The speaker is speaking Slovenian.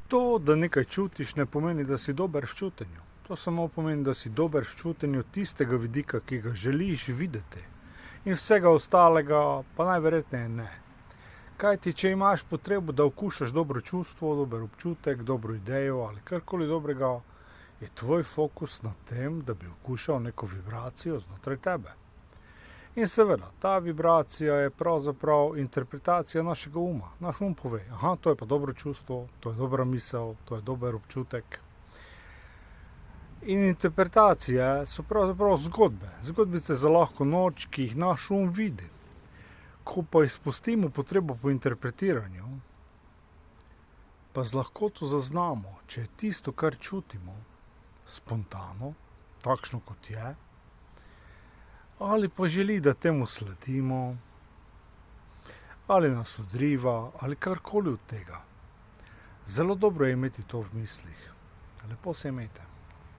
To, da nekaj čutiš, ne pomeni, da si dober v čutenju. To samo pomeni, da si dober v čutenju tistega vidika, ki ga želiš videti. In vsega ostalega pa najverjetneje ne. Kajti, če imaš potrebo, da okušaš dobro čustvo, dober občutek, dobro idejo ali karkoli dobrega, je tvoj fokus na tem, da bi okušal neko vibracijo znotraj tebe. In seveda, ta vibracija je pravzaprav interpretacija našega uma. Naš um pove, aha, to je pa dobro čustvo, to je dobra misel, to je dober občutek. In interpretacije so pravzaprav zgodbe. Zgodbice za lahko noč, ki jih naš um vidi. Ko pa izpustimo potrebo po interpretiranju, pa z lahkoto zaznamo, če je tisto, kar čutimo, spontano, takšno kot je, ali pa želi, da temu sledimo, ali nas odriva, ali karkoli od tega. Zelo dobro je imeti to v mislih. Lepo se imejte.